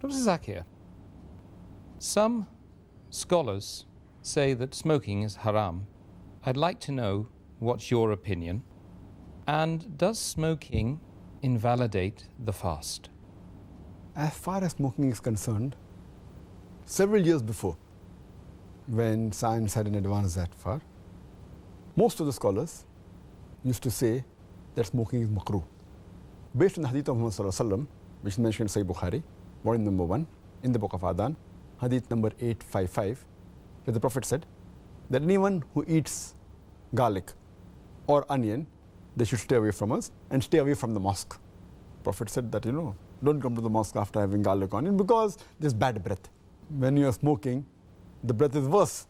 Dr. Zakir, some scholars say that smoking is haram. I'd like to know what's your opinion. And does smoking invalidate the fast? As far as smoking is concerned, several years before, when science hadn't advanced that far, most of the scholars used to say that smoking is makruh. Based on the hadith of Muhammad sallallahu alaihi wasallam, which is mentioned in Sahih Bukhari, volume number 1, in the book of Adhan, hadith number 855, where the Prophet said that anyone who eats garlic or onion, they should stay away from us and stay away from the mosque. Prophet said that, don't come to the mosque after having garlic or onion because there's bad breath. When you are smoking, the breath is worse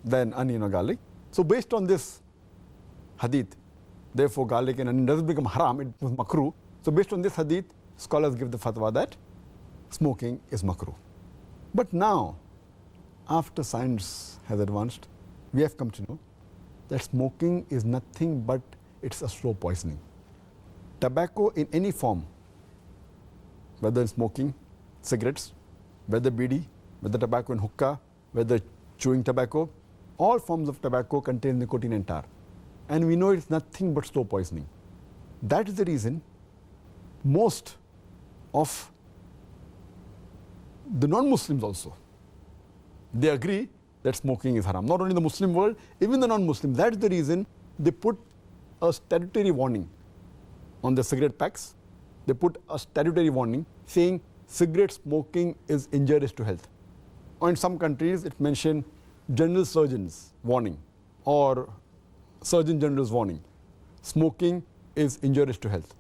than onion or garlic. So based on this hadith, therefore garlic and onion doesn't become haram, it was makruh. So based on this hadith, scholars give the fatwa that smoking is makruh. But now, after science has advanced, we have come to know that smoking is nothing but it's a slow poisoning. Tobacco in any form, whether smoking, cigarettes, whether bidi, whether tobacco and hookah, whether chewing tobacco, all forms of tobacco contain nicotine and tar. And we know it's nothing but slow poisoning. That is the reason most of the non-Muslims also, they agree that smoking is haram. Not only the Muslim world, even the non-Muslims. That's the reason they put a statutory warning on the cigarette packs. They put a statutory warning saying cigarette smoking is injurious to health. Or in some countries, it mentioned general surgeon's warning or surgeon general's warning. Smoking is injurious to health.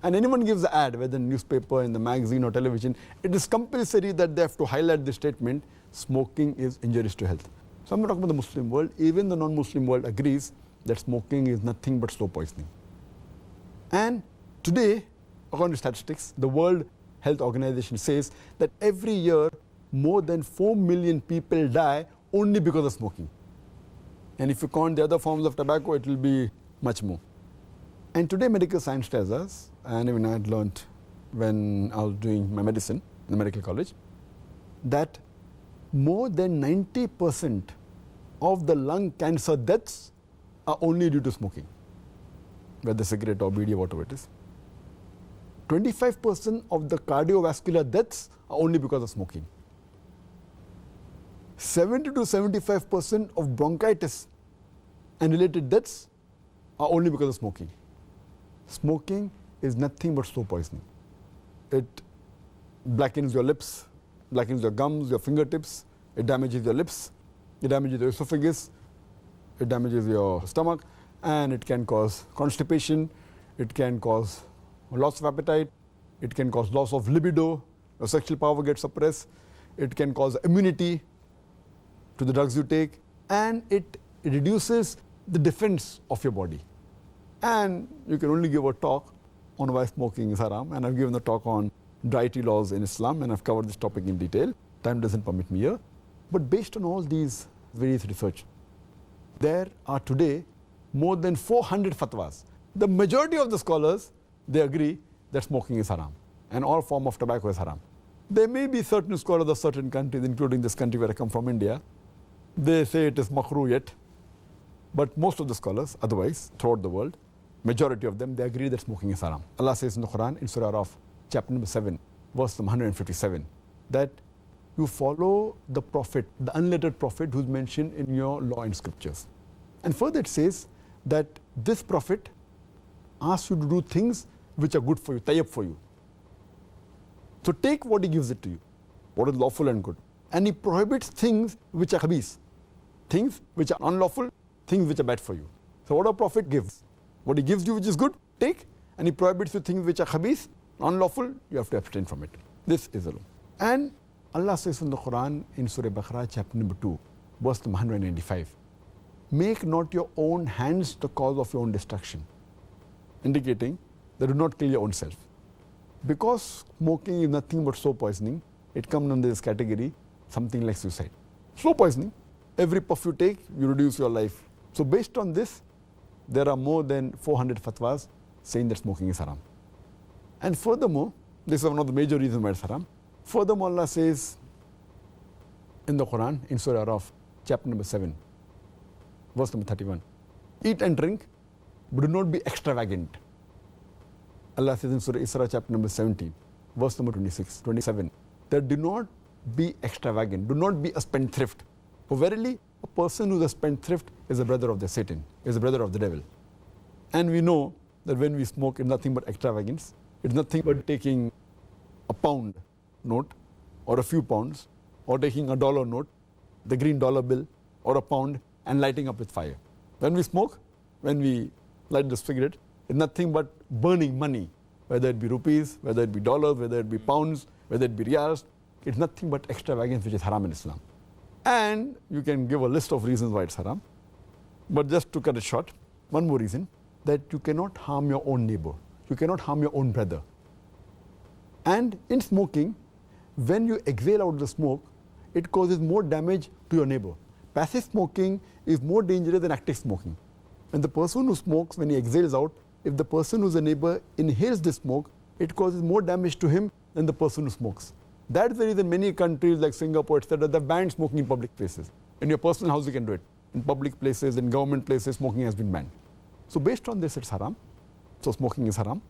And anyone gives an ad, whether in newspaper, in the magazine or television, it is compulsory that they have to highlight the statement, smoking is injurious to health. So I'm not talking about the Muslim world, even the non-Muslim world agrees that smoking is nothing but slow poisoning. And today, according to statistics, the World Health Organization says that every year more than 4 million people die only because of smoking. And if you count the other forms of tobacco, it will be much more. And today medical science tells us, and even I had learned when I was doing my medicine in the medical college, that more than 90% of the lung cancer deaths are only due to smoking, whether cigarette or bidi or whatever it is. 25% of the cardiovascular deaths are only because of smoking. 70 to 75% of bronchitis and related deaths are only because of smoking. Smoking is nothing but slow poisoning. It blackens your lips, blackens your gums, your fingertips, it damages your lips, it damages your esophagus, it damages your stomach, and it can cause constipation, it can cause loss of appetite, it can cause loss of libido, your sexual power gets suppressed, it can cause immunity to the drugs you take, and it reduces the defense of your body. And you can only give a talk on why smoking is haram, and I've given a talk on dietary laws in Islam, and I've covered this topic in detail. Time doesn't permit me here. But based on all these various research, there are today more than 400 fatwas. The majority of the scholars, they agree that smoking is haram, and all form of tobacco is haram. There may be certain scholars of certain countries, including this country where I come from, India, they say it is makruh yet. But most of the scholars, otherwise, throughout the world, majority of them, they agree that smoking is haram. Allah says in the Quran, in Surah Araf, chapter number 7, verse number 157, that you follow the prophet, the unlettered prophet who's mentioned in your law and scriptures. And further it says that this prophet asks you to do things which are good for you, tayyib for you. So take what he gives it to you, what is lawful and good. And he prohibits things which are khabis, things which are unlawful, things which are bad for you. So what a prophet gives, what he gives you which is good, take, and he prohibits you things which are khabis, unlawful, you have to abstain from it. This is the law. And Allah says in the Quran in Surah Baqarah chapter number 2, verse number 195, make not your own hands the cause of your own destruction, indicating that do not kill your own self. Because smoking is nothing but slow poisoning, it comes under this category, something like suicide. Slow poisoning, every puff you take, you reduce your life. So based on this, there are more than 400 fatwas saying that smoking is haram. And furthermore, this is one of the major reasons why it's haram. Furthermore, Allah says in the Quran, in Surah Araf, chapter number 7, verse number 31, eat and drink, but do not be extravagant. Allah says in Surah Isra, chapter number 17, verse number 27, that do not be extravagant, do not be a spendthrift. For verily, a person who is a spendthrift is a brother of the Satan, is a brother of the devil. And we know that when we smoke, it's nothing but extravagance. It's nothing but taking a pound note or a few pounds, or taking a dollar note, the green dollar bill, or a pound, and lighting up with fire. When we smoke, when we light the cigarette, it's nothing but burning money, whether it be rupees, whether it be dollars, whether it be pounds, whether it be riyals. It's nothing but extravagance, which is haram in Islam. And you can give a list of reasons why it's haram. But just to cut it short, one more reason, that you cannot harm your own neighbor. You cannot harm your own brother. And in smoking, when you exhale out the smoke, it causes more damage to your neighbor. Passive smoking is more dangerous than active smoking. When the person who smokes, when he exhales out, if the person who's a neighbor inhales the smoke, it causes more damage to him than the person who smokes. That's the reason many countries like Singapore, etc., they've banned smoking in public places. In your personal house, you can do it. In public places, in government places, smoking has been banned. So based on this, it's haram. So smoking is haram.